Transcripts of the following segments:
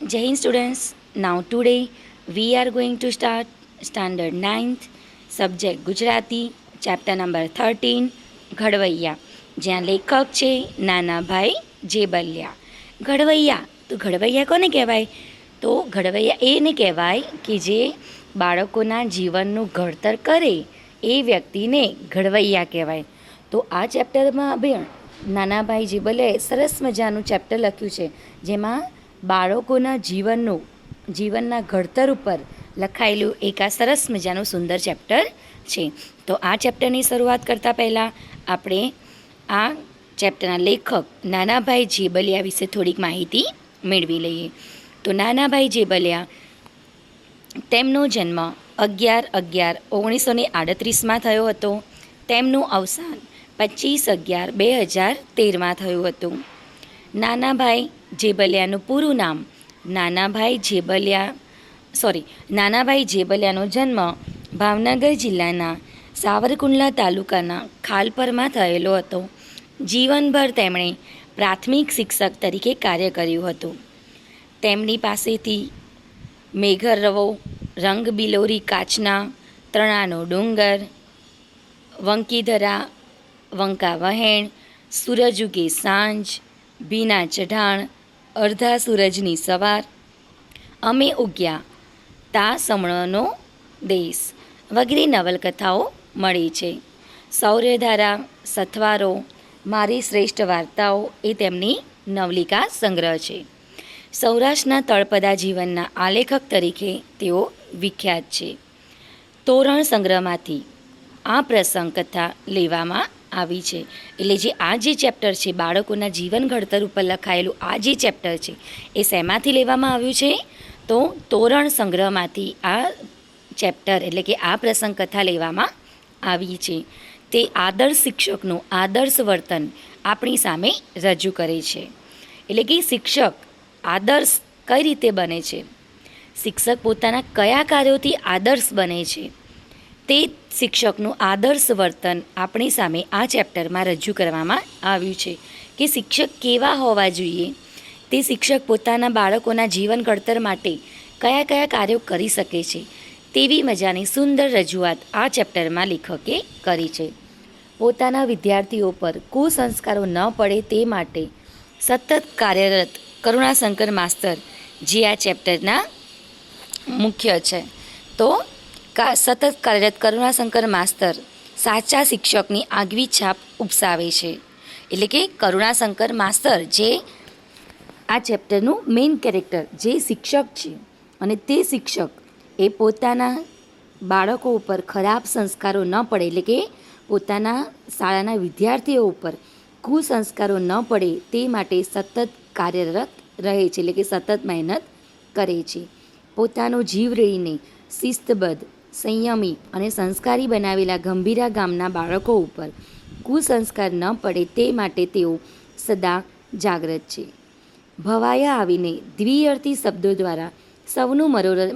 Jai Hind students, now today we are going to start standard 9th subject Gujarati chapter number 13 ઘડવૈયા, જ્યાં લેખક છે નાનાભાઈ જેબલિયા. ઘડવૈયા તો ઘડવૈયા કોને કહેવાય? તો ઘડવૈયા એને કહેવાય કે જે બાળકોના જીવનનું ઘડતર કરે એ વ્યક્તિને ઘડવૈયા કહેવાય. તો આ ચેપ્ટરમાં પણ નાનાભાઈ જેબલિયાએ સરસ મજાનું ચેપ્ટર લખ્યું છે, જેમાં બાળકોના જીવનના ઘડતર ઉપર લખાયેલું એક આ સરસ મજાનું સુંદર ચેપ્ટર છે. તો આ ચેપ્ટરની શરૂઆત કરતાં પહેલાં આપણે આ ચેપ્ટરના લેખક નાનાભાઈ જેબલિયા વિશે થોડીક માહિતી મેળવી લઈએ. તો નાનાભાઈ જેબલિયા, તેમનો જન્મ 11/11/1938 થયો હતો. તેમનું અવસાન 25/11/2013 થયું હતું. નાનાભાઈ જેબલિયાનું પૂરું નામ નાનાભાઈ જેબલિયાનો જન્મ ભાવનગર જિલ્લાના સાવરકુંડલા તાલુકાના ખાલપરમાં થયેલો હતો. જીવનભર તેમણે પ્રાથમિક શિક્ષક તરીકે કાર્ય કર્યું હતું. તેમની પાસેથી મેઘરવો, રંગબિલોરી કાચના, તણાનો ડુંગર, વંકીધરા, વંકા વહેણ, સૂરજ ઉગે સાંજ, ભીના ચઢાણ, અડધા સૂરજની સવાર, અમે ઉગ્યા, તા સમણનો દેશ વગેરે નવલકથાઓ મળી છે. શૌર્યધારા, સથવારો, મારી શ્રેષ્ઠ વાર્તાઓ એ તેમની નવલિકા સંગ્રહ છે. સૌરાષ્ટ્રના તળપદા જીવનના આલેખક તરીકે તેઓ વિખ્યાત છે. તોરણ સંગ્રહમાંથી આ પ્રસંગ કથા લેવામાં આવી છે. એટલે આ જે ચેપ્ટર છે, બાળકોના જીવન ઘડતર ઉપર લખાયેલું આ જે ચેપ્ટર છે, એ શેમાંથી લેવામાં આવ્યું છે? તો તોરણ સંગ્રહમાંથી આ ચેપ્ટર એટલે કે આ પ્રસંગ કથા લેવામાં આવી છે. તે આદર્શ શિક્ષકનું આદર્શ વર્તન આપણી સામે રજૂ કરે છે. એટલે કે શિક્ષક આદર્શ કઈ રીતે બને છે, શિક્ષક પોતાના કયા કાર્યોથી આદર્શ બને છે, તે શિક્ષકનું આદર્શ વર્તન આપણી સામે આ ચેપ્ટરમાં રજૂ કરવામાં આવ્યું છે. કે શિક્ષક કેવા હોવા જોઈએ, તે શિક્ષક પોતાના બાળકોના જીવન ઘડતર માટે કયા કયા કાર્યો કરી શકે છે, તેવી મજાની સુંદર રજૂઆત આ ચેપ્ટરમાં લેખકે કરી છે. પોતાના વિદ્યાર્થીઓ પર કુસંસ્કારો ન પડે તે માટે સતત કાર્યરત કરુણાશંકર માસ્તર, જે આ ચેપ્ટરના મુખ્ય છે, તો સતત કાર્યરત કરુણાશંકર માસ્તર સાચા શિક્ષકની આગવી છાપ ઉપસાવે છે. એટલે કે કરુણાશંકર માસ્તર જે આ ચેપ્ટરનું મેઇન કેરેક્ટર જે શિક્ષક છે, અને તે શિક્ષક એ પોતાના બાળકો ઉપર ખરાબ સંસ્કારો ન પડે, એટલે કે પોતાના શાળાના વિદ્યાર્થીઓ ઉપર કુસંસ્કારો ન પડે તે માટે સતત કાર્યરત રહે છે. એટલે કે સતત મહેનત કરે છે. પોતાનો જીવ રેડીને શિસ્તબદ્ધ, સંયમી અને સંસ્કારી બનાવેલા ગંભીરા ગામના બાળકો ઉપર કુસંસ્કાર ન પડે તે માટે તેઓ સદા જાગ્રત છે. ભવાયા આવીને દ્વિઅર્થી શબ્દો દ્વારા સૌનું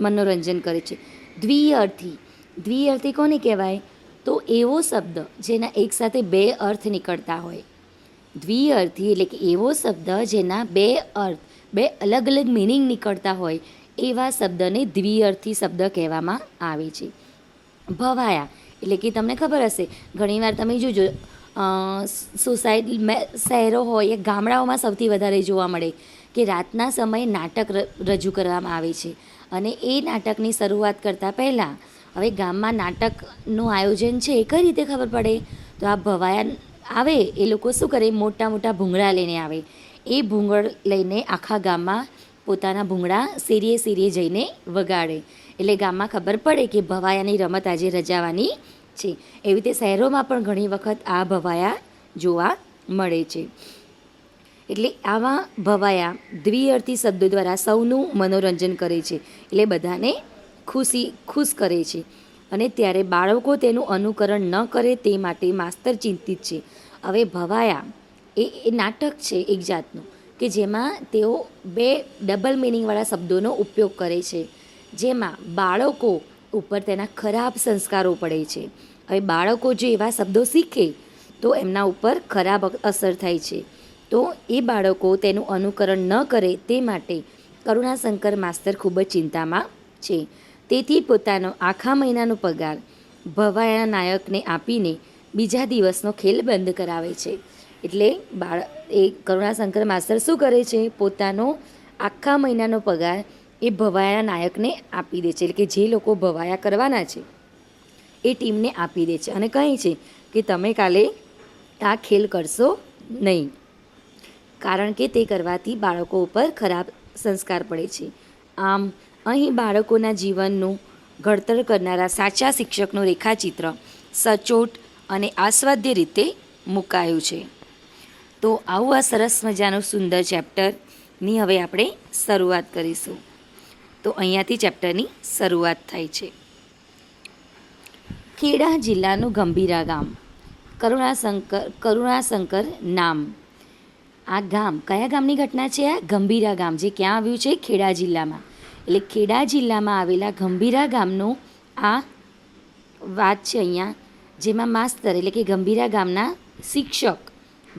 મનોરંજન કરે છે. દ્વિઅર્થી કોને કહેવાય? તો એવો શબ્દ જેના એકસાથે બે અર્થ નીકળતા હોય. દ્વિઅર્થી એટલે કે એવો શબ્દ જેના બે અલગ અલગ મિનિંગ નીકળતા હોય, એવા શબ્દને દ્વિઅર્થી શબ્દ કહેવામાં આવે છે. ભવાયા એટલે કે તમને ખબર હશે, ઘણીવાર તમે જોજો સોસાયટી શહેરો હોય, ગામડાઓમાં સૌથી વધારે જોવા મળે કે રાતના સમયે નાટક રજૂ કરવામાં આવે છે. અને એ નાટકની શરૂઆત કરતાં પહેલાં હવે ગામમાં નાટકનું આયોજન છે એ કઈ રીતે ખબર પડે? તો આ ભવાયા આવે એ લોકો શું કરે? મોટા મોટા ભૂંગળા લઈને આવે. એ ભૂંગળ લઈને આખા ગામમાં પોતાના ભૂંગળા શેરીએ જઈને વગાડે. એટલે ગામમાં ખબર પડે કે ભવાયાની રમત આજે રજાવાની છે. એવી રીતે શહેરોમાં પણ ઘણી વખત આ ભવાયા જોવા મળે છે. એટલે આવા ભવાયા દ્વિઅર્થી શબ્દો દ્વારા સૌનું મનોરંજન કરે છે. એટલે બધાને ખુશ કરે છે. અને ત્યારે બાળકો તેનું અનુકરણ ન કરે તે માટે માસ્તર ચિંતિત છે. હવે ભવાયા એ નાટક છે એક જાતનું, કે જેમાં તેઓ બે ડબલ મિનિંગવાળા શબ્દોનો ઉપયોગ કરે છે, જેમાં બાળકો ઉપર તેના ખરાબ સંસ્કારો પડે છે. હવે બાળકો જો એવા શબ્દો શીખે તો એમના ઉપર ખરાબ અસર થાય છે. તો એ બાળકો તેનું અનુકરણ ન કરે તે માટે કરુણાશંકર માસ્તર ખૂબ જ ચિંતામાં છે. તેથી પોતાનો આખા મહિનાનો પગાર ભવાયા નાયકને આપીને બીજા દિવસનો ખેલ બંધ કરાવે છે. એટલે કરુણાશંકર માસ્તર શું કરે છે? પોતાનો આખા મહિનાનો પગાર એ ભવાયા નાયકને આપી દે છે. એટલે કે જે લોકો ભવાયા કરવાના છે એ ટીમને આપી દે છે અને કહે છે કે તમે કાલે આ ખેલ કરશો નહીં, કારણ કે તે કરવાથી બાળકો ઉપર ખરાબ સંસ્કાર પડે છે. આમ અહીં બાળકોના જીવનનું ઘડતર કરનારા સાચા શિક્ષકનું રેખાચિત્ર સચોટ અને આસ્વાદ્ય રીતે મુકાયું છે. તો આવું આ સરસ મજાનું સુંદર ચેપ્ટરની હવે આપણે શરૂઆત કરીશું. તો અહીંયાથી ચેપ્ટરની શરૂઆત થાય છે. ખેડા જિલ્લાનું ગંભીરા ગામ. કરુણાશંકર નામ. આ ગામ કયા ગામની ઘટના છે? આ ગંભીરા ગામ, જે ક્યાં આવ્યું છે? ખેડા જિલ્લામાં. એટલે ખેડા જિલ્લામાં આવેલા ગંભીરા ગામનું આ વાત છે અહીંયા, જેમાં માસ્તર એટલે કે ગંભીરા ગામના શિક્ષક,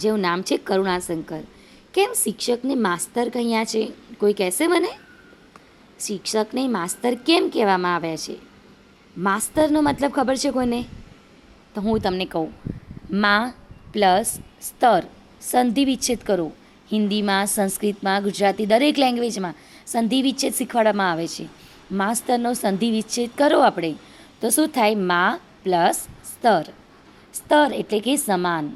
જેનું નામ છે કરુણાશંકર. કેમ શિક્ષકને માસ્તર કહ્યા છે? કોઈ કહેશે મને? શિક્ષકને માસ્તર કેમ કહેવામાં આવ્યા છે? માસ્તરનો મતલબ ખબર છે કોઈને? તો હું તમને કહું. મા પ્લસ સ્તર, સંધિ વિચ્છેદ કરો. હિન્દીમાં, સંસ્કૃતમાં, ગુજરાતી દરેક લેંગ્વેજમાં સંધિ વિચ્છેદ શીખવાડવામાં આવે છે. માસ્તરનો સંધિ વિચ્છેદ કરો આપણે તો શું થાય? મા પ્લસ સ્તર. સ્તર એટલે કે સમાન,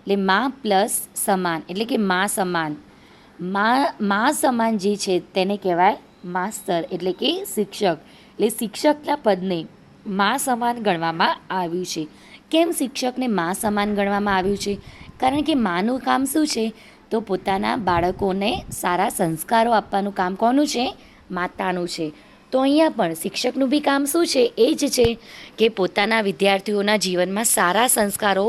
એટલે મા પ્લસ સમાન એટલે કે મા સમાન. મા સમાન જે છે તેને કહેવાય માસ્તર એટલે કે શિક્ષક. એટલે શિક્ષકના પદને મા સમાન ગણવામાં આવ્યું છે. કેમ શિક્ષકને મા સમાન ગણવામાં આવ્યું છે? કારણ કે માનું કામ શું છે? તો પોતાના બાળકોને સારા સંસ્કારો આપવાનું કામ કોનું છે? માતાનું છે. તો અહીંયા પણ શિક્ષકનું બી કામ શું છે? એ જ છે કે પોતાના વિદ્યાર્થીઓના જીવનમાં સારા સંસ્કારો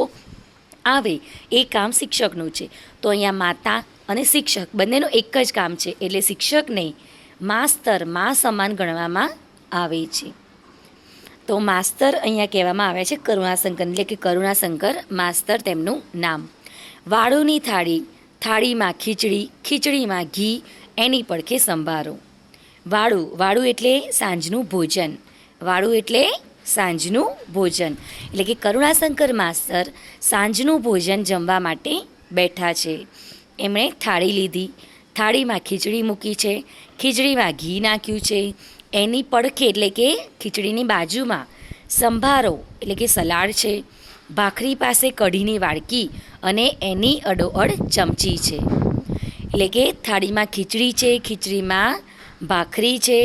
આવે, એ કામ શિક્ષકનું છે. તો અહીંયા માતા અને શિક્ષક બંનેનું એક જ કામ છે. એટલે શિક્ષકને માસ્તર, મા સમાન ગણવામાં આવે છે. તો માસ્તર અહીંયા કહેવામાં આવ્યા છે કરુણાશંકર, એટલે કે કરુણાશંકર માસ્તર તેમનું નામ. વાળુની થાળી, થાળીમાં ખીચડી, ખીચડીમાં ઘી, એની પડખે સંભારો. વાળું એટલે સાંજનું ભોજન. વાળું એટલે સાંજનું ભોજન. એટલે કે કરુણાશંકર માસ્તર સાંજનું ભોજન જમવા માટે બેઠા છે. એમણે થાળી લીધી, થાળીમાં ખીચડી મૂકી છે, ખીચડીમાં ઘી નાખ્યું છે. એની પડખે એટલે કે ખીચડીની બાજુમાં સંભારો એટલે કે સલાડ છે. ભાખરી પાસે કઢીની વાડકી અને એની અડોઅડ ચમચી છે. એટલે કે થાળીમાં ખીચડી છે, ખીચડીમાં ભાખરી છે,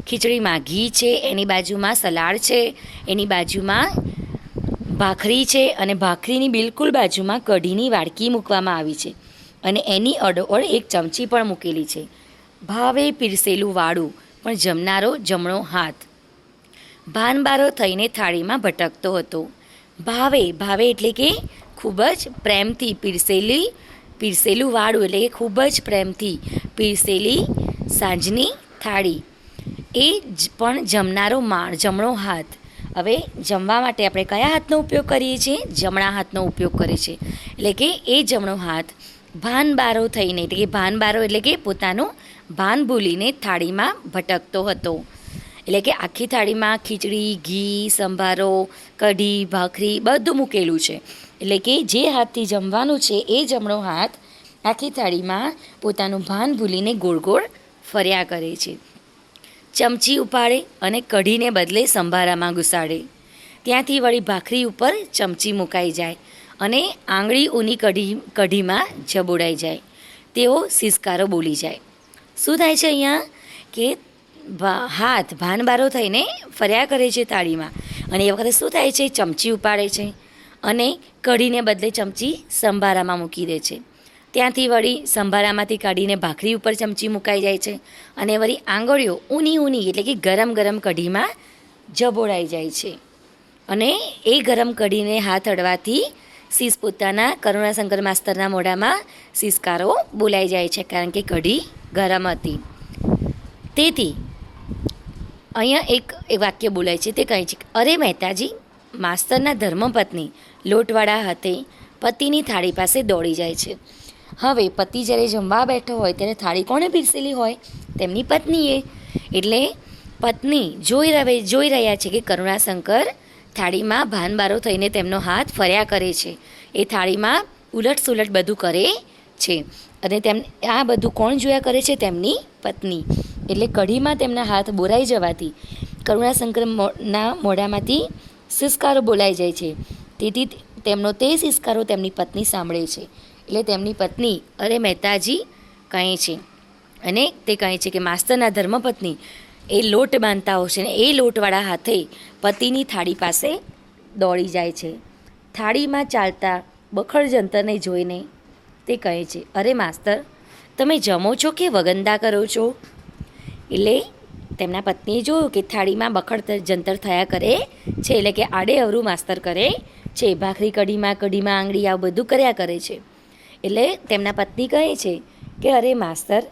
ખીચડીમાં ઘી છે, એની બાજુમાં સલાડ છે, એની બાજુમાં ભાખરી છે અને ભાખરીની બિલકુલ બાજુમાં કઢીની વાડકી મૂકવામાં આવી છે અને એની અડોઅડ એક ચમચી પણ મૂકેલી છે. ભાવે પીરસેલું વાળું પણ જમનારો જમણો હાથ. ભાનબારો થઈને થાળીમાં ભટકતો હતો. ભાવે એટલે કે ખૂબ જ પ્રેમથી પીરસેલું વાળું એટલે કે ખૂબ જ પ્રેમથી પીરસેલી સાંજની થાળી. એ પણ જમનારો જમણો હાથ. હવે જમવા માટે આપણે કયા હાથનો ઉપયોગ કરીએ છીએ? જમણા હાથનો ઉપયોગ કરીએ છીએ. એટલે કે એ જમણો હાથ ભાનબારો થઈને એટલે કે ભાનબારો એટલે કે પોતાનું ભાન ભૂલીને થાળીમાં ભટકતો હતો. એટલે કે આખી થાળીમાં ખીચડી, ઘી, સંભારો, કઢી, ભાખરી બધું મૂકેલું છે. એટલે કે જે હાથથી જમવાનું છે એ જમણો હાથ આખી થાળીમાં પોતાનું ભાન ભૂલીને ગોળ ગોળ ફર્યા કરે છે. ચમચી ઉપાડે અને કઢીને બદલે સંભારામાં ઘુસાડે. ત્યાંથી વળી ભાખરી ઉપર ચમચી મુકાઈ જાય અને આંગળી ઊની કઢીમાં જબોડાઈ જાય. તેઓ સિસકારો બોલી જાય. શું થાય છે અહીંયા? કે હાથ ભાનબારો થઈને ફર્યા કરે છે થાળીમાં અને એ વખતે શું થાય છે? ચમચી ઉપાડે છે અને કઢીને બદલે ચમચી સંભારામાં મૂકી દે છે. ત્યાંથી વળી સંભારામાંથી કાઢીને ભાખરી ઉપર ચમચી મુકાઈ જાય છે અને વળી આંગળીઓ ઊની એટલે કે ગરમ કઢીમાં જબોડાઈ જાય છે અને એ ગરમ કઢીને હાથ અડવાથી પોતાના કરુણાશંકર માસ્તરના મોઢામાં સિસકારો બોલાઈ જાય છે, કારણ કે કઢી ગરમ હતી. તેથી અહીંયા એક વાક્ય બોલાય છે, તે કહે છે, અરે મહેતાજી, માસ્તરના ધર્મપત્ની લોટવાળા હાથે પતિની થાળી પાસે દોડી જાય છે. હવે પતિ જ્યારે જમવા બેઠો હોય ત્યારે થાળી કોણે પીરસેલી હોય? તેમની પત્નીએ. એટલે પત્ની જોઈ રહ્યા છે કે કરુણાશંકર થાળીમાં ભાનબારો થઈને તેમનો હાથ ફર્યા કરે છે. એ થાળીમાં ઉલટસુલટ બધું કરે છે અને આ બધું કોણ જોયા કરે છે? તેમની પત્ની. એટલે કઢીમાં તેમના હાથ બોરાઈ જવાથી કરુણાશંકરના મોઢામાંથી સિસકારો બોલાઈ જાય છે. તેથી તેમનો તે સિસકારો તેમની પત્ની સાંભળે છે. એટલે તેમની પત્ની અરે મહેતાજી કહે છે અને તે કહે છે કે માસ્તરના ધર્મપત્ની એ લોટ બાંધતા હોય છે ને એ લોટવાળા હાથે પતિની થાળી પાસે દોડી જાય છે. થાળીમાં ચાલતા બખડ જંતરને જોઈને તે કહે છે, અરે માસ્તર, તમે જમો છો કે વગંદા કરો છો? એટલે તેમના પત્નીએ જોયું કે થાળીમાં બખડ જંતર થયા કરે છે, એટલે કે આડે અવરું માસ્તર કરે છે. ભાખરી કઢીમાં આંગળી આવું બધું કર્યા કરે છે. એટલે તેમના પત્ની કહે છે કે અરે માસ્તર,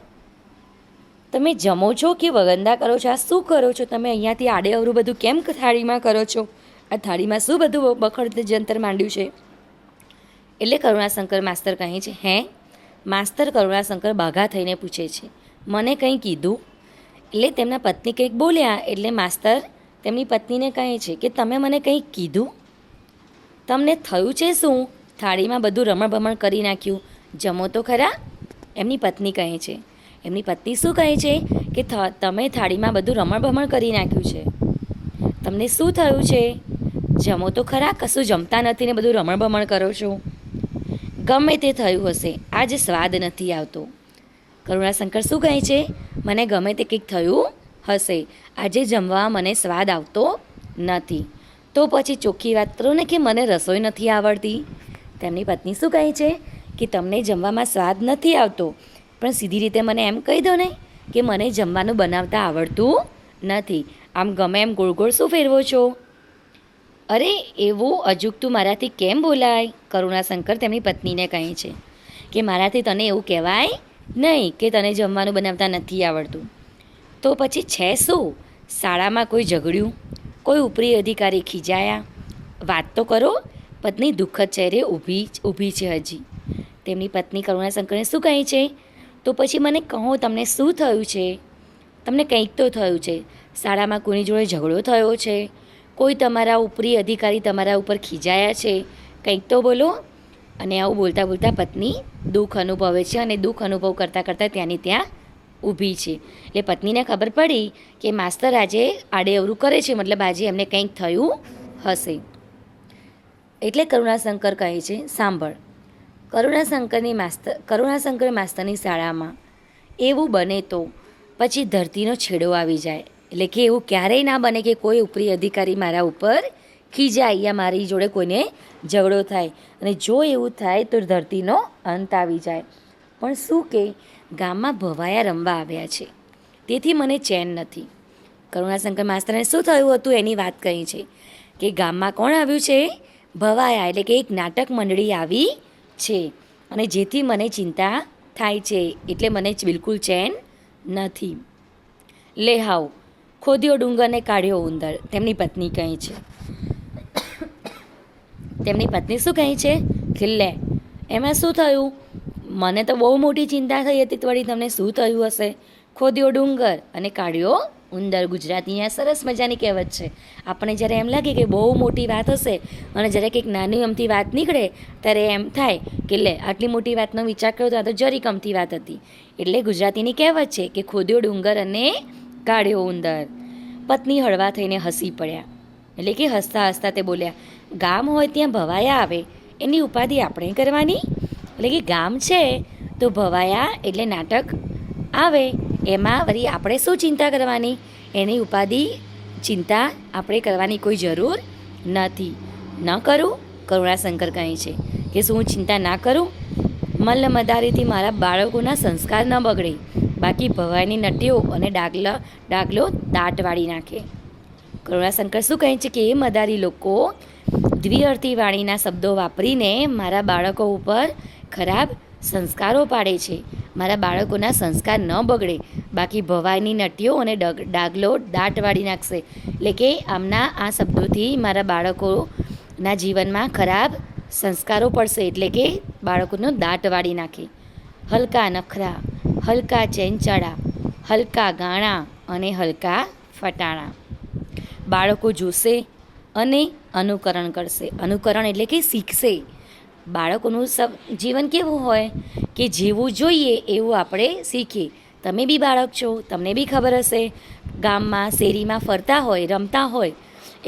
તમે જમો છો કે વગંદા કરો છો? આ શું કરો છો તમે? અહીંયાથી આડે અવરું બધું કેમ થાળીમાં કરો છો? આ થાળીમાં શું બધું બખડ જંતર માંડ્યું છે? એટલે કરુણાશંકર માસ્તર કહે છે, હે? માસ્તર કરુણાશંકર બાઘા થઈને પૂછે છે, મને કંઈ કીધું? એટલે તેમના પત્ની કંઈક બોલ્યા એટલે માસ્તર તેમની પત્નીને કહે છે કે તમે મને કંઈક કીધું? તમને થયું છે શું? થાળીમાં બધું રમણ કરી નાખ્યું, જમો તો ખરા? એમની પત્ની કહે છે. એમની પત્ની શું કહે છે કે તમે થાળીમાં બધું રમણ કરી નાખ્યું છે, તમને શું થયું છે? જમો તો ખરા, કશું જમતા નથી ને બધું રમણ કરો છો. ગમે તે થયું હશે, આજ સ્વાદ નથી આવતો. કરુણાશંકર શું કહે છે? મને ગમે તે કંઈક થયું હશે, આજે જમવા મને સ્વાદ આવતો નથી. તો પછી ચોખ્ખી વાત કરો ને કે મને રસોઈ નથી આવડતી. તેમની પત્ની શું કહે છે કે તમને જમવામાં સ્વાદ નથી આવતો, પણ સીધી રીતે મને એમ કહી દો ને કે મને જમવાનું બનાવતા આવડતું નથી. આમ ગમે એમ ગોળ ગોળ શું ફેરવો છો? અરે એવું અજુગતું મારાથી કેમ બોલાય? કરુણાશંકર તેમની પત્નીને કહે છે કે મારાથી તને એવું કહેવાય નહીં કે તને જમવાનું બનાવતા નથી આવડતું. તો પછી છે શું? શાળામાં કોઈ ઝઘડ્યું? કોઈ ઉપરી અધિકારી ખીજાયા? વાત તો કરો. પત્ની દુઃખદ ચહેરે ઊભી છે હજી. તેમની પત્ની કરુણાશંકરને શું કહે છે? તો પછી મને કહો, તમને શું થયું છે? તમને કંઈક તો થયું છે. શાળામાં કોઈની જોડે ઝઘડો થયો છે? કોઈ તમારા ઉપરી અધિકારી તમારા ઉપર ખીજાયા છે? કંઈક તો બોલો. અને આવું બોલતા પત્ની દુઃખ અનુભવે છે અને દુઃખ અનુભવ કરતાં ત્યાંની ત્યાં ઊભી છે. એટલે પત્નીને ખબર પડી કે માસ્તર આજે આડે અવરું કરે છે, મતલબ આજે એમને કંઈક થયું હશે. એટલે કરુણાશંકર કહે છે, સાંભળ, કરુણાશંકર માસ્તરની શાળામાં એવું બને તો પછી ધરતીનો છેડો આવી જાય. એટલે કે એવું ક્યારેય ના બને કે કોઈ ઉપરી અધિકારી મારા ઉપર ખીજાય યા મારી જોડે કોઈને ઝઘડો થાય, અને જો એવું થાય તો ધરતીનો અંત આવી જાય. પણ શું કે ગામમાં ભવાયા રમવા આવ્યા છે, તેથી મને ચેન નથી. કરુણાશંકર માસ્તરને શું થયું હતું એની વાત કહી છે કે ગામમાં કોણ આવ્યું છે? ભવાયા, એટલે કે એક નાટક મંડળી આવી છે, અને જેથી મને ચિંતા થાય છે. એટલે મને બિલકુલ ચેન નથી. લે હાવ, ખોદ્યો ડુંગરને કાઢ્યો ઉંદર, તેમની પત્ની કહે છે. તેમની પત્ની શું કહે છે કે લે, એમાં શું થયું? મને તો બહુ મોટી ચિંતા થઈ હતી, વળી તમને શું થયું હશે? ખોદ્યો ડુંગર અને કાઢ્યો ઉંદર. ગુજરાતીની આ સરસ મજાની કહેવત છે. આપણે જ્યારે એમ લાગે કે બહુ મોટી વાત હશે અને જ્યારે કંઈક નાની અમથી વાત નીકળે ત્યારે એમ થાય કે લે, આટલી મોટી વાતનો વિચાર કર્યો તો આ તો જરીક અમથી વાત હતી. એટલે ગુજરાતીની કહેવત છે કે ખોદ્યો ડુંગર અને કાઢ્યો ઉંદર. પત્ની હળવા થઈને હસી પડ્યા. એટલે કે હસતા તે બોલ્યા, ગામ હોય ત્યાં ભવાયા આવે, એની ઉપાધિ આપણે કરવાની? એટલે કે ગામ છે તો ભવાયા એટલે નાટક આવે, એમાં વળી આપણે શું ચિંતા કરવાની? એની ઉપાધિ ચિંતા આપણે કરવાની કોઈ જરૂર નથી. ન કરું? કરુણાશંકર કહે છે કે શું હું ચિંતા ના કરું? મલ્લ મદારીથી મારા બાળકોના સંસ્કાર ન બગડે, બાકી ભવાઈની નટીઓ અને ડાગલો દાટ વાળી નાખે. કરુણાશંકર શું કહે છે કે એ મદારી લોકો દ્વિઅર્થી વાણીના શબ્દો વાપરીને મારા બાળકો ઉપર ખરાબ સંસ્કારો પાડે છે. મારા બાળકોના સંસ્કાર ન બગડે, બાકી ભવાઈની નટીઓ અને ડાગલો દાટ વાળી નાખશે. એટલે કે આમના આ શબ્દોથી મારા બાળકોના જીવનમાં ખરાબ સંસ્કારો પડશે, એટલે કે બાળકોનો દાટ વાળી નાખે. હલકા નખરા, હલકા ચેંચાડા, હલકા ગાણા અને હલકા ફટાણા. બાળકો જોશે અને અનુકરણ કરશે. અનુકરણ એટલે કે શીખશે. બાળકોનું જીવન કેવું હોય કે જેવું જોઈએ એવું આપણે શીખીએ. તમે બી બાળક છો, તમને બી ખબર હશે, ગામમાં શેરીમાં ફરતા હોય, રમતા હોય,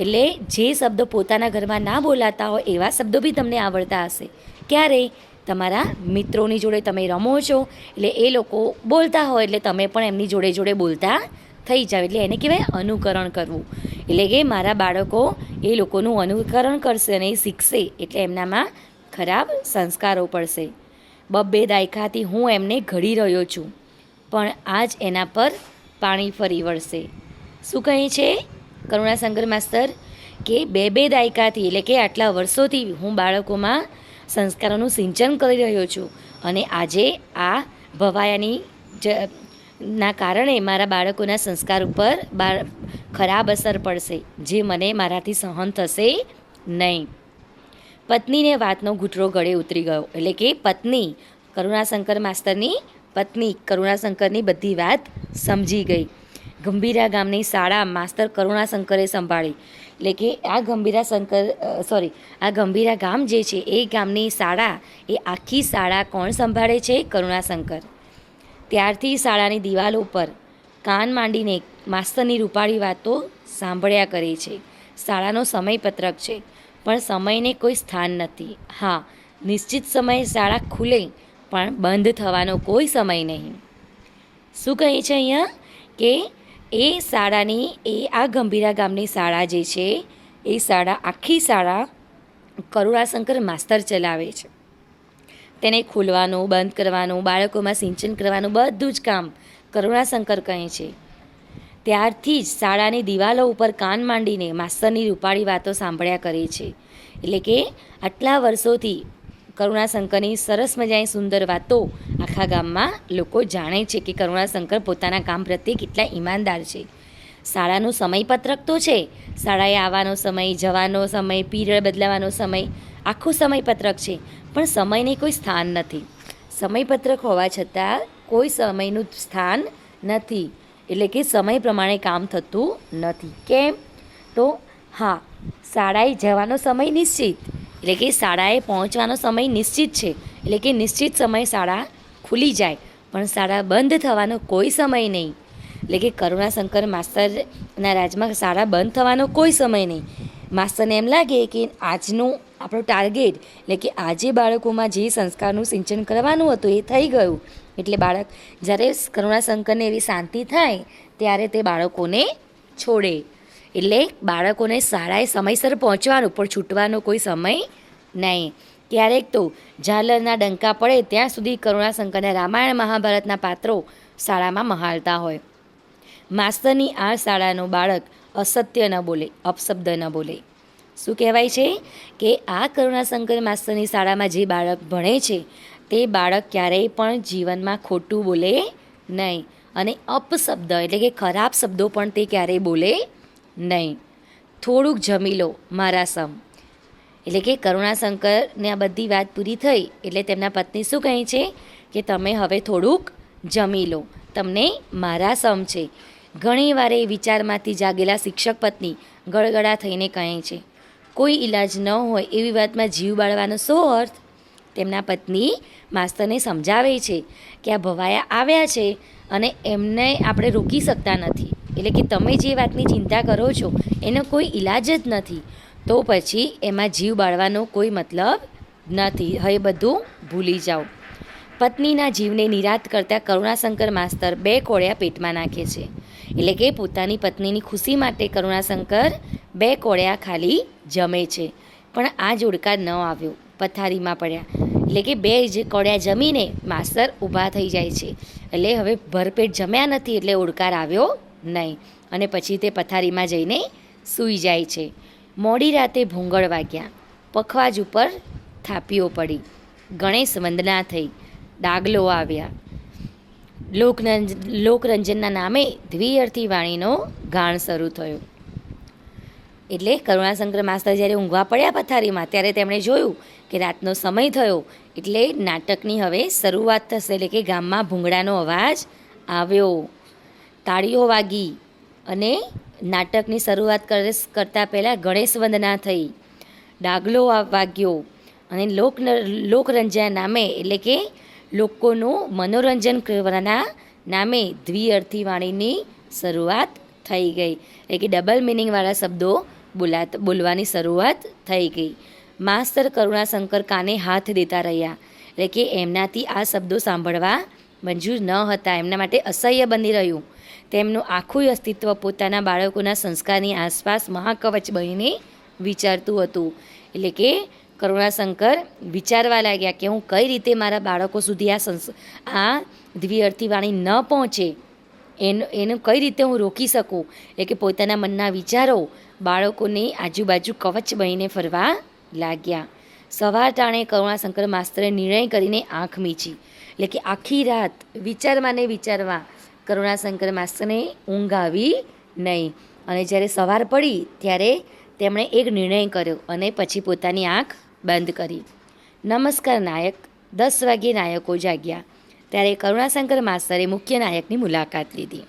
એટલે જે શબ્દો પોતાના ઘરમાં ના બોલાતા હોય એવા શબ્દો બી તમને આવડતા હશે. ક્યારે? તમારા મિત્રોની જોડે તમે રમો છો એટલે એ લોકો બોલતા હોય એટલે તમે પણ એમની જોડે જોડે બોલતા થઈ જાવ. એટલે એને કહેવાય અનુકરણ કરવું. એટલે કે મારા બાળકો એ લોકોનું અનુકરણ કરશે અને એ શીખશે એટલે એમનામાં ખરાબ સંસ્કારો પડશે. 2 દાયકાથી હું એમને ઘડી રહ્યો છું, પણ આજ એના પર પાણી ફરી વળશે. શું કહે છે કરુણાશંકર માસ્તર? કે 2 દાયકાથી એટલે કે આટલા વર્ષોથી હું બાળકોમાં સંસ્કારોનું સિંચન કરી રહ્યો છું અને આજે આ ભવાયાની ના કારણે મારા બાળકોના સંસ્કાર ઉપર ખરાબ અસર પડશે, જે મને મારાથી સહન થશે નહીં. પત્નીને વાતનો ઘૂંટડો ગળે ઉતરી ગયો. એટલે કે પત્ની, કરુણાશંકર માસ્તરની પત્ની કરુણાશંકરની બધી વાત સમજી ગઈ. ગંભીરા ગામની શાળા માસ્તર કરુણાશંકરે સંભાળી. એટલે કે આ ગંભીરા ગામ જે છે એ ગામની શાળા, એ આખી શાળા કોણ સંભાળે છે? કરુણાશંકર. ત્યારથી શાળાની દિવાલો ઉપર કાન માંડીને માસ્તરની રૂપાળી વાતો સાંભળ્યા કરે છે. શાળાનો સમયપત્રક છે, પણ સમયને કોઈ સ્થાન નથી. હા, નિશ્ચિત સમયે શાળા ખુલે, પણ બંધ થવાનો કોઈ સમય નહીં. શું કહે છે અહીંયા? કે એ શાળાની, આ ગંભીરા ગામની શાળા જે છે એ શાળા, આખી શાળા કરુણાશંકર માસ્તર ચલાવે છે. તેને ખોલવાનું, બંધ કરવાનું, બાળકોમાં સિંચન કરવાનું બધું જ કામ કરુણાશંકર કહે છે. ત્યારથી જ શાળાની દિવાલો ઉપર કાન માંડીને માસ્તરની રૂપાળી વાતો સાંભળ્યા કરે છે. એટલે કે આટલા વર્ષોથી કરુણાશંકરની સરસ મજાની સુંદર વાતો આખા ગામમાં લોકો જાણે છે કે કરુણાશંકર પોતાના કામ પ્રત્યે કેટલા ઈમાનદાર છે. શાળાનું સમયપત્રક તો છે, શાળાએ આવવાનો સમય, જવાનો સમય, પીરિયડ બદલાવાનો સમય, આખું સમયપત્રક છે, પણ સમયને કોઈ સ્થાન નથી. સમયપત્રક હોવા છતાં કોઈ સમયનું સ્થાન નથી. એટલે કે સમય પ્રમાણે કામ થતું નથી. કેમ? તો હા, શાળાએ જવાનો સમય નિશ્ચિત, એટલે કે શાળાએ પહોંચવાનો સમય નિશ્ચિત છે. એટલે કે નિશ્ચિત સમય શાળા ખુલી જાય, પણ શાળા બંધ થવાનો કોઈ સમય નહીં. એટલે કે કરુણાશંકર માસ્તરના રાજમાં શાળા બંધ થવાનો કોઈ સમય નહીં. માસ્તરને એમ લાગે કે આજનું આપણું ટાર્ગેટ, એટલે કે આજે બાળકોમાં જે સંસ્કારનું સિંચન કરવાનું હતું એ થઈ ગયું. એટલે બાળક જ્યારે કરુણાશંકરને એવી શાંતિ થાય ત્યારે તે બાળકોને છોડે. એટલે બાળકોને શાળાએ સમયસર પહોંચવાનું, પણ છૂટવાનો કોઈ સમય નહીં. ક્યારેક તો ઝાલરના ડંકા પડે ત્યાં સુધી કરુણાશંકરના રામાયણ મહાભારતના પાત્રો શાળામાં મહાલતા હોય. માસ્તરની આ શાળાનો બાળક અસત્ય ન બોલે, અપશબ્દ ન બોલે. શું કહેવાય છે? કે આ કરુણાશંકર માસ્તરની શાળામાં જે બાળક ભણે છે તે બાળક ક્યારેય પણ જીવનમાં ખોટું બોલે નહીં, અને અપશબ્દ એટલે કે ખરાબ શબ્દો પણ તે ક્યારેય બોલે નહીં. થોડુંક જમી લો મારા સમ. એટલે કે કરુણાશંકરને આ બધી વાત પૂરી થઈ એટલે તેમના પત્ની શું કહે છે? કે તમે હવે થોડુંક જમી લો, તમને મારા સમ છે. ઘણી વાર એ વિચારમાંથી જાગેલા શિક્ષક પત્ની ગળગળા થઈને કહે છે, કોઈ ઈલાજ ન હોય એવી વાતમાં જીવ બાળવાનો શો અર્થ? તેમના પત્ની માસ્તરને સમજાવે છે કે આ ભવાયા આવ્યા છે અને એમને આપણે રોકી શકતા નથી. એટલે કે તમે જે વાતની ચિંતા કરો છો એનો કોઈ ઈલાજ જ નથી, તો પછી એમાં જીવ બાળવાનો કોઈ મતલબ નથી. હવે બધું ભૂલી જાઓ. પત્નીના જીવને નિરાત કરતા કરુણાશંકર માસ્તર 2 કોળિયા પેટમાં નાખે છે. એટલે કે પોતાની પત્નીની ખુશી માટે કરુણાશંકર 2 કોળિયા ખાલી જમે છે, પણ આ જોડકાર ન આવ્યો, પથારીમાં પડ્યા. એટલે કે 2 કોળિયા જમીને માસ્તર ઊભા થઈ જાય છે. એટલે હવે ભરપેટ જમ્યા નથી એટલે ઓડકાર આવ્યો નહીં, અને પછી તે પથારીમાં જઈને સૂઈ જાય છે. મોડી રાતે ભૂંગળ વાગ્યા, પખવાજ ઉપર થાપીઓ પડી, ગણેશ વંદના થઈ, ડાગલો આવ્યા. લોકરંજનના નામે દ્વિઅર્થી વાણીનો ગાણ શરૂ થયો. એટલે કરુણાશંકર માસ્તર જ્યારે ઊંઘવા પડ્યા પથારીમાં ત્યારે તેમણે જોયું કે રાતનો સમય થયો, એટલે નાટકની હવે શરૂઆત થશે. એટલે કે ગામમાં ભૂંગળાનો અવાજ આવ્યો. તાળીઓ વાગી અને નાટકની શરૂઆત કરતાં પહેલાં ગણેશ વંદના થઈ, ડાગલો વાગ્યો અને લોકરંજન નામે એટલે કે લોકોનું મનોરંજન કરવાના નામે દ્વિઅર્થી વાણીની શરૂઆત થઈ ગઈ. એટલે કે ડબલ મિનિંગવાળા શબ્દો બોલવાની શરૂઆત થઈ ગઈ. માસ્તર કરુણાશંકર કાને હાથ દેતા રહ્યા, એટલે કે એમનાથી આ શબ્દો સાંભળવા મંજૂર ન હતા, એમના માટે અસહ્ય બની રહ્યું. તેમનું આખું અસ્તિત્વ પોતાના બાળકોના સંસ્કારની આસપાસ મહાકવચ બનીને વિચારતું હતું. એટલે કે કરુણાશંકર વિચારવા લાગ્યા કે હું કઈ રીતે મારા બાળકો સુધી આ દ્વિઅર્થી વાણી ન પહોંચે એનું કઈ રીતે હું રોકી શકું. એટલે કે પોતાના મનના વિચારો બાળકોની આજુબાજુ કવચ બનીને ફરવા લાગ્યા. સવાર ટાણે કરુણાશંકર માસ્તરે નિર્ણય કરીને આંખ મીચી. એટલે કે આખી રાત વિચારવા કરુણાશંકર માસ્તરને ઊંઘ આવી નહીં. અને જ્યારે સવાર પડી ત્યારે તેમણે એક નિર્ણય કર્યો અને પછી પોતાની આંખ બંધ કરી. નમસ્કાર નાયક. 10 વાગ્યે નાયકો જાગ્યા ત્યારે કરુણાશંકર માસ્તરે મુખ્ય નાયકની મુલાકાત લીધી.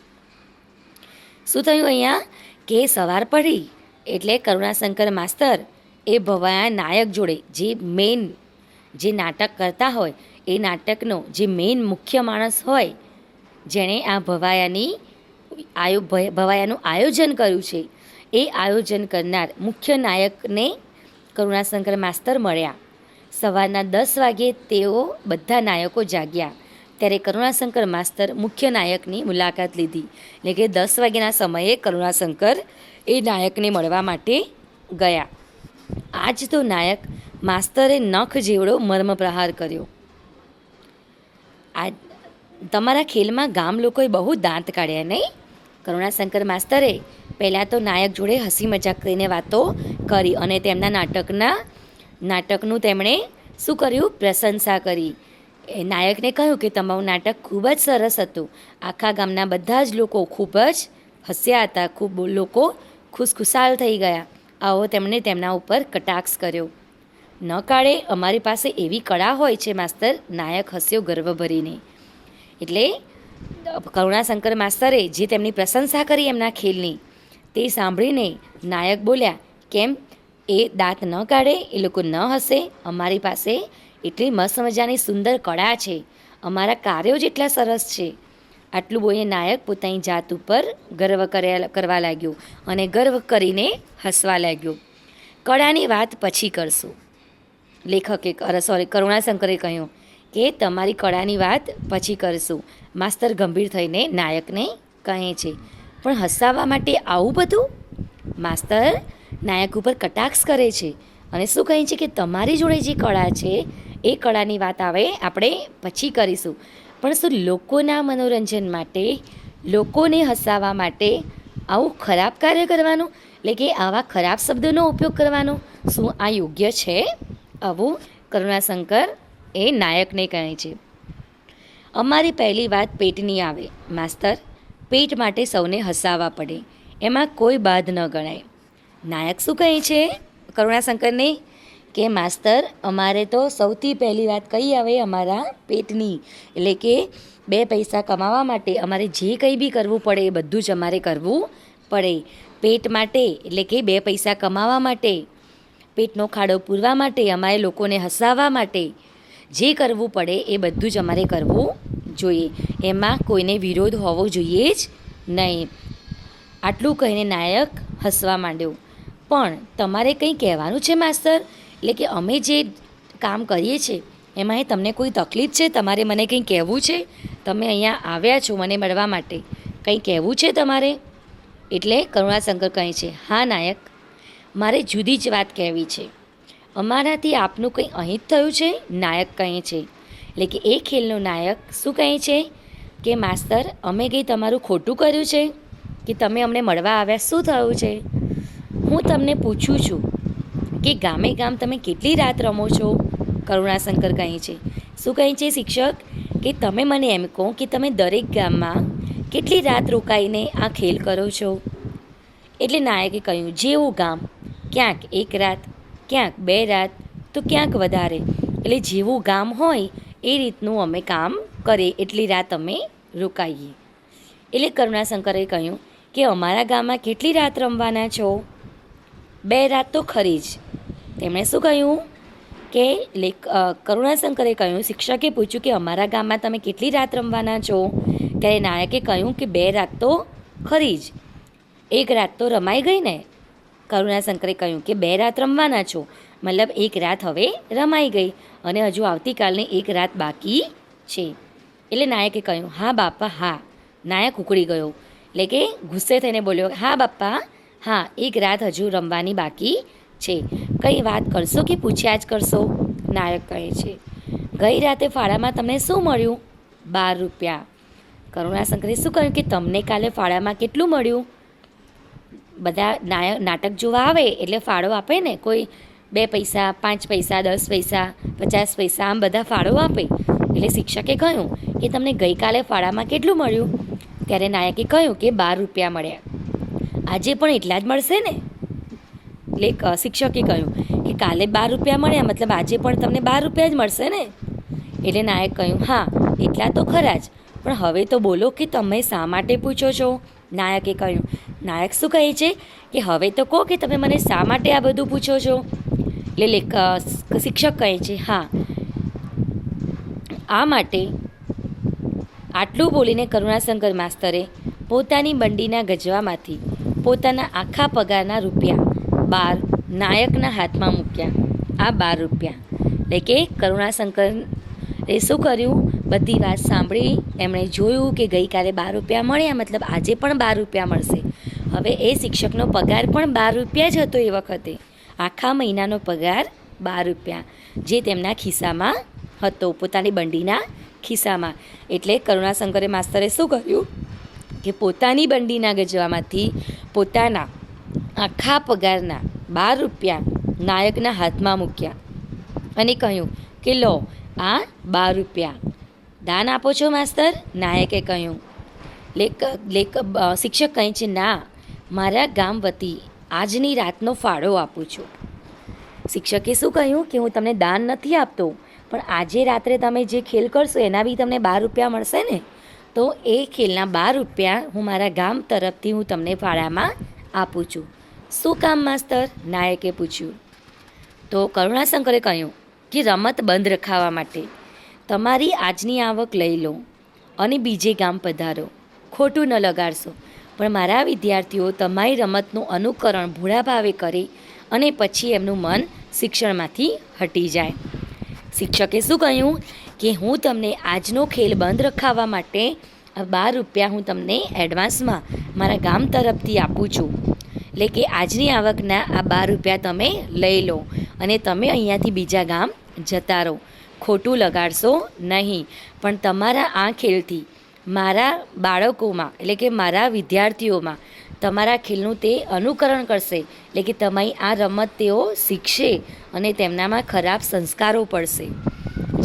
શું થયું અહીંયા કે સવાર પડી એટલે કરુણાશંકર માસ્તર એ ભવાયા નાયક જોડે જે નાટક કરતા હોય એ નાટકનો જે મેઇન મુખ્ય માણસ હોય, જેણે આ ભવાયાનું આયોજન કર્યું છે, એ આયોજન કરનાર મુખ્ય નાયકને કરુણાશંકર માસ્તર મળ્યા. સવારના 10 વાગ્યે તેઓ બધા નાયકો જાગ્યા ત્યારે કરુણાશંકર માસ્તર મુખ્ય નાયકની મુલાકાત લીધી. એટલે કે 10 વાગ્યાના સમયે કરુણાશંકર એ નાયકને મળવા માટે ગયા. આજ તો નાયક માસ્તરે નખ જેવડો મર્મ પ્રહાર કર્યો. આ તમારા ખેલમાં ગામ લોકોએ બહુ દાંત કાઢ્યા નહીં? કરુણાશંકર માસ્તરે પહેલાં તો નાયક જોડે હસી મજાક કરીને વાતો કરી અને તેમના નાટકનું તેમણે શું કર્યું? પ્રશંસા કરી. નાયકને કહ્યું કે તમારું નાટક ખૂબ જ સરસ હતું. આખા ગામના બધા જ લોકો ખૂબ જ હસ્યા હતા, ખૂબ લોકો ખુશખુશાલ થઈ ગયા. આવો તેમણે તેમના ઉપર કટાક્ષ કર્યો. ન કાળે અમારી પાસે એવી કળા હોય છે માસ્તર, નાયક હસ્યો ગર્વ ભરીને. એટલે કરુણાશંકર માસ્તરે જે તેમની પ્રશંસા કરી એમના ખેલની, તે સાંભળીને નાયક બોલ્યા, કેમ એ દાંત ન કાઢે, એ લોકો ન હસે? અમારી પાસે એટલી મસ્ત મજાની સુંદર કળા છે, અમારા કાર્યો જ એટલા સરસ છે. આટલું બોલીને નાયક પોતાની જાત ઉપર ગર્વ કરવા લાગ્યો અને ગર્વ કરીને હસવા લાગ્યો. કળાની વાત પછી કરશું. કરુણાશંકરે કહ્યું કે તમારી કળાની વાત પછી કરશું. માસ્તર ગંભીર થઈને નાયકને કહે છે, પણ હસાવવા માટે આવું બધું? માસ્તર નાયક ઉપર કટાક્ષ કરે છે અને શું કહે છે કે તમારી જોડે જે કળા છે એ કળાની વાત આપણે પછી કરીશું. પણ શું લોકોના મનોરંજન માટે, લોકોને હસાવવા માટે આવું ખરાબ કાર્ય કરવાનું, એટલે કે આવા ખરાબ શબ્દોનો ઉપયોગ કરવાનો, શું આ યોગ્ય છે? આવું કરુણાશંકર એ નાયકને કહે છે. અમારી પહેલી વાત પેટની આવે માસ્તર. પેટ માટે સૌને હસાવવા પડે, એમાં કોઈ બાદ ન ગણાય. નાયક શું કહે છે કરુણાશંકરને કે માસ્તર અમારે તો સૌથી પહેલી વાત કઈ આવે? અમારા પેટની. એટલે કે 2 પૈસા કમાવા માટે અમારે જે કંઈ બી કરવું પડે એ બધું જ અમારે કરવું પડે. પેટ માટે એટલે કે 2 પૈસા કમાવા માટે, પેટનો ખાડો પૂરવા માટે, અમારે લોકોને હસાવવા માટે જે કરવું પડે એ બધું જ અમારે કરવું જોઈએ. એમાં કોઈને વિરોધ હોવો જોઈએ જ નહીં. આટલું કહીને નાયક હસવા માંડ્યો. પણ તમારે કંઈ કહેવાનું છે માસ્તર? એટલે કે અમે જે કામ કરીએ છીએ એમાં તમને કોઈ તકલીફ છે? તમારે મને કંઈ કહેવું છે? તમે અહીંયા આવ્યા છો મને મળવા માટે, કંઈ કહેવું છે તમારે? એટલે કરુણાશંકર કહે છે, હા નાયક, મારે જુદી જ વાત કહેવી છે. અમારાથી આપનું કંઈ અહીં જ થયું છે? નાયક કહે છે. એટલે કે એ ખેલનો નાયક શું કહે છે કે માસ્તર અમે કંઈ તમારું ખોટું કર્યું છે કે તમે અમને મળવા આવ્યા? શું થયું છે? હું તમને પૂછું છું કે ગામે ગામ તમે કેટલી રાત રમો છો? કરુણાશંકર કહે છે. શું કહે છે શિક્ષક કે તમે મને એમ કહો કે તમે દરેક ગામમાં કેટલી રાત રોકાઈને આ ખેલ કરો છો? એટલે નાયકે કહ્યું, જેવું ગામ, ક્યાંક 1 રાત, ક્યાંક 2 રાત, તો ક્યાંક વધારે. એટલે જેવું ગામ હોય એ રીતનું અમે કામ કરીએ, એટલી રાત અમે રોકાઈએ. એટલે કરુણાશંકરે કહ્યું કે અમારા ગામમાં કેટલી રાત રમવાના છો? 2 રાત તો ખરી જ. તેમણે શું કહ્યું કે કરુણાશંકરે કહ્યું, શિક્ષકે પૂછ્યું કે અમારા ગામમાં તમે કેટલી રાત રમવાના છો? ત્યારે નાયકે કહ્યું કે 2 રાત તો ખરી જ, 1 રાત તો રમાઈ ગઈ ને. કરુણાશંકરે કહ્યું કે 2 રાત રમવાના છો, મતલબ 1 રાત હવે રમાઈ ગઈ અને હજુ આવતીકાલની 1 રાત બાકી છે. એટલે નાયકે કહ્યું, હા બાપા હા. નાયક ઉકળી ગયો, એટલે કે ગુસ્સે થઈને બોલ્યો, હા બાપા હા, 1 રાત હજુ રમવાની બાકી છે. કંઈ વાત કરશો કે પૂછ્યા જ કરશો? નાયક કહે છે, ગઈ રાતે ફાળામાં તમને શું મળ્યું? 12 રૂપિયા. કરુણાશંકરે શું કહ્યું કે તમને કાલે ફાળામાં કેટલું મળ્યું? બધા નાટક જોવા આવે એટલે ફાળો આપે ને, કોઈ 2 પૈસા, 5 પૈસા, 10 પૈસા, 50 પૈસા, આમ બધા ફાળો આપે. એટલે શિક્ષકે કહ્યું કે તમને ગઈકાલે ફાળામાં કેટલું મળ્યું? ત્યારે નાયકે કહ્યું કે 12 રૂપિયા મળ્યા. આજે પણ એટલા જ મળશે ને? એટલે શિક્ષકે કહ્યું કે કાલે 12 રૂપિયા મળ્યા, મતલબ આજે પણ તમને 12 રૂપિયા જ મળશે ને? એટલે નાયક કહ્યું, હા એટલા તો ખરા જ, પણ હવે તો બોલો કે તમે શા માટે પૂછો છો? નાયકે કહ્યું, નાયક શું કહે છે કે હવે તો કહો કે તમે મને શા માટે આ બધું પૂછો છો? એટલે શિક્ષક કહે છે, હા આ માટે. આટલું બોલીને કરુણાશંકર માસ્તરે પોતાની બંડીના ગજવામાંથી પોતાના આખા પગારના રૂપિયા 12 નાયકના હાથમાં મૂક્યા. આ 12 રૂપિયા. એટલે કે કરુણાશંકરે શું કર્યું? બધી વાત સાંભળી, એમણે જોયું કે ગઈકાલે 12 રૂપિયા મળ્યા, મતલબ આજે પણ 12 રૂપિયા મળશે. હવે એ શિક્ષકનો પગાર પણ 12 રૂપિયા જ હતો એ વખતે. આખા મહિનાનો પગાર 12 રૂપિયા, જે તેમના ખિસ્સામાં હતો, પોતાની બંડીના ખિસ્સામાં. એટલે કરુણાશંકરે માસ્તરે શું કર્યું કે પોતાની બંડીના ગજવામાંથી પોતાના આખા પગારના 12 રૂપિયા નાયકના હાથમાં મૂક્યા અને કહ્યું કે લો આ 12 રૂપિયા દાન આપો છો માસ્તર? નાયકે કહ્યું. શિક્ષક કહે છે, ના, મારા ગામ વતી આજની રાતનો ફાળો આપું છું. શિક્ષકે શું કહ્યું કે હું તમને દાન નથી આપતો, પણ આજે રાત્રે તમે જે ખેલ કરશો એના બી તમને 12 રૂપિયા મળશે ને? તો એ ખેલના 12 રૂપિયા હું મારા ગામ તરફથી હું તમને ફાળામાં આપું છું. શું કામ માસ્તર? નાયકે પૂછ્યું. તો કરુણાશંકરે કહ્યું કે રમત બંધ રખાવવા માટે. તમારી આજની આવક લઈ લો અને બીજે ગામ પધારો, ખોટું ન લગાડશો. પણ મારા વિદ્યાર્થીઓ તમારી રમતનું અનુકરણ ભોળા ભાવે કરે અને પછી એમનું મન શિક્ષણમાંથી હટી જાય. શિક્ષકે શું કહ્યું કે હું તમને આજનો ખેલ બંધ રખાવવા માટે 12 રૂપિયા હું તમને એડવાન્સમાં મારા ગામ તરફથી આપું છું. એટલે કે આજની આવકના આ 12 રૂપિયા તમે લઈ લો અને તમે અહીંયાથી બીજા ગામ જતા રહો, ખોટું લગાડશો નહીં. પણ તમારા આ ખેલથી મારા બાળકોમાં, એટલે કે મારા વિદ્યાર્થીઓમાં તમારા ખેલનું તે અનુકરણ કરશે. એટલે કે તમારી આ રમત તેઓ શીખશે અને તેમનામાં ખરાબ સંસ્કારો પડશે,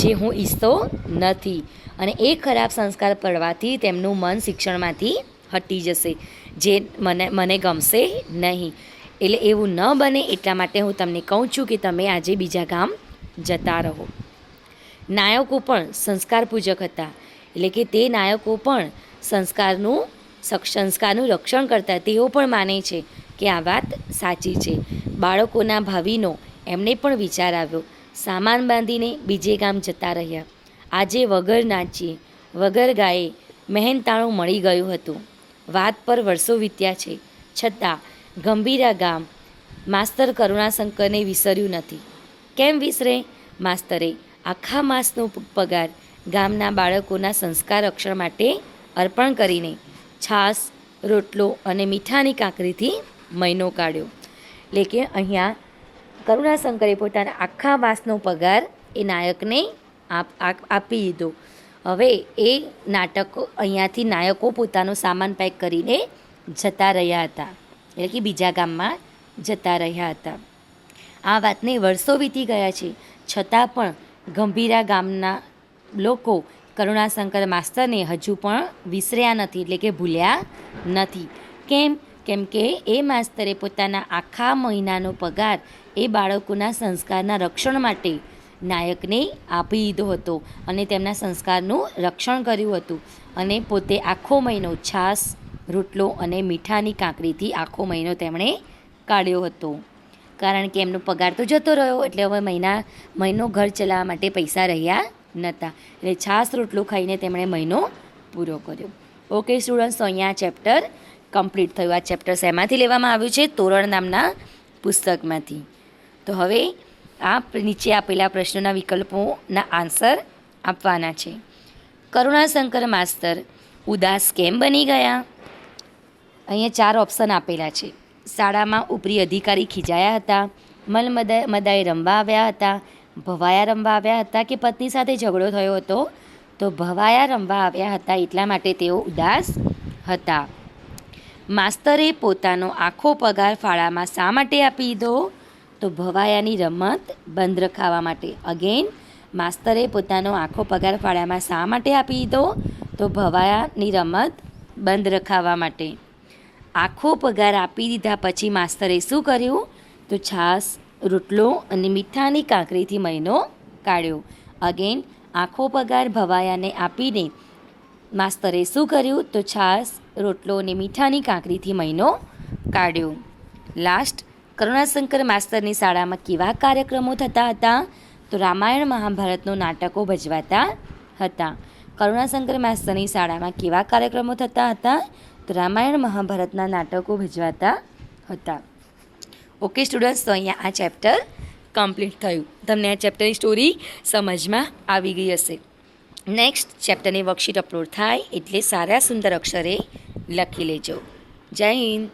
જે હું ઈચ્છતો નથી. અને એ ખરાબ સંસ્કાર પડવાથી તેમનું મન શિક્ષણમાંથી હટી જશે, જે મને ગમશે નહીં. એટલે એવું ન બને એટલા માટે હું તમને કહું છું કે તમે આજે બીજા ગામ જતા રહો. નાયકો પણ સંસ્કાર પૂજક હતા, એટલે કે તે નાયકો પણ સંસ્કારનું રક્ષણ કરતા. તેઓ પણ માને છે કે આ વાત સાચી છે. બાળકોના ભાવિનો એમને પણ વિચાર આવ્યો. સામાન બાંધીને બીજે ગામ જતા રહ્યા. આજે વગર નાચીએ વગર ગાયે મહેનતાણું મળી ગયું હતું. વાત પર વર્ષો વીત્યા છે, છતાં ગંભીરા ગામ માસ્તર કરુણાશંકરને વિસર્યું નથી. કેમ વિસરે? માસ્તરે આખા માસનો પગાર ગામના બાળકોના સંસ્કાર રક્ષણ માટે અર્પણ કરીને છાશ, રોટલો અને મીઠાની કાંકરીથી મહિનો કાઢ્યો. એટલે કે અહીંયા કરુણાશંકરે પોતાના આખા માસનો પગાર એ નાયકને આપી દીધો. હવે એ નાટકો અહીંયાથી નાયકો પોતાનો સામાન પેક કરીને જતા રહ્યા હતા, એટલે કે બીજા ગામમાં જતા રહ્યા હતા. આ વાતને વર્ષો વીતી ગયા છે, છતાં પણ ગંભીરા ગામના લોકો કરુણાશંકર માસ્તરને હજુ પણ વિસર્યા નથી, એટલે કે ભૂલ્યા નથી. કેમ કે એ માસ્તરે પોતાના આખા મહિનાનો પગાર એ બાળકોના સંસ્કારના રક્ષણ માટે નાયકને આપી દીધો હતો અને તેમના સંસ્કારનું રક્ષણ કર્યું હતું અને પોતે આખો મહિનો છાશ, રોટલો અને મીઠાની કાંકરીથી આખો મહિનો તેમણે કાઢ્યો હતો. કારણ કે એમનો પગાર તો જતો રહ્યો એટલે હવે મહિનો ઘર ચલાવવા માટે પૈસા રહ્યા નહોતા, એટલે છાશ રોટલો ખાઈને તેમણે મહિનો પૂરો કર્યો. ઓકે સ્ટુડન્ટ્સ, તો અહીંયા ચેપ્ટર કમ્પ્લીટ થયું. આ ચેપ્ટર શેમાંથી લેવામાં આવ્યું છે? તોરણ નામના પુસ્તકમાંથી. તો હવે આ નીચે આપેલા પ્રશ્નોના વિકલ્પોના આન્સર આપવાના છે. કરુણાશંકર માસ્તર ઉદાસ કેમ બની ગયા? અહીંયા 4 ઓપ્શન આપેલા છે. શાળામાં ઉપરી અધિકારી ખીજાયા હતા, મદાએ રમવા આવ્યા હતા, ભવાયા રમવા આવ્યા હતા કે પત્ની સાથે ઝઘડો થયો હતો? તો ભવાયા રમવા આવ્યા હતા, એટલા માટે તેઓ ઉદાસ હતા. માસ્તરે પોતાનો આખો પગાર ફાળામાં શા માટે આપી દીધો? તો ભવાયાની રમત બંધ રખાવવા માટે. અગેન, માસ્તરે પોતાનો આખો પગાર ફાળામાં શા માટે આપી દીધો? તો ભવાયાની રમત બંધ રખાવવા માટે. આખો પગાર આપી દીધા પછી માસ્તરે શું કર્યું? તો છાશ, રોટલો અને મીઠાની કાંકરીથી મહિનો કાઢ્યો. અગેન, આખો પગાર ભવાયાને આપીને માસ્તરે શું કર્યું? તો છાશ, રોટલો અને મીઠાની કાંકરીથી મહિનો કાઢ્યો. લાસ્ટ, કરુણાશંકર માસ્તરની શાળામાં કેવા કાર્યક્રમો થતા હતા? તો રામાયણ મહાભારતનો નાટકો ભજવાતા હતા. કરુણાશંકર માસ્તરની શાળામાં કેવા કાર્યક્રમો થતા હતા? તો રામાયણ મહાભારતના નાટકો ભજવાતા હતા. ઓકે સ્ટુડન્ટ્સ, તો અહીંયા આ ચેપ્ટર કમ્પ્લીટ થયું. તમને આ ચેપ્ટરની સ્ટોરી સમજમાં આવી ગઈ હશે. નેક્સ્ટ ચેપ્ટરની વર્કશીટ અપલોડ થાય એટલે સારા સુંદર અક્ષરે લખી લેજો. જય હિન્દ.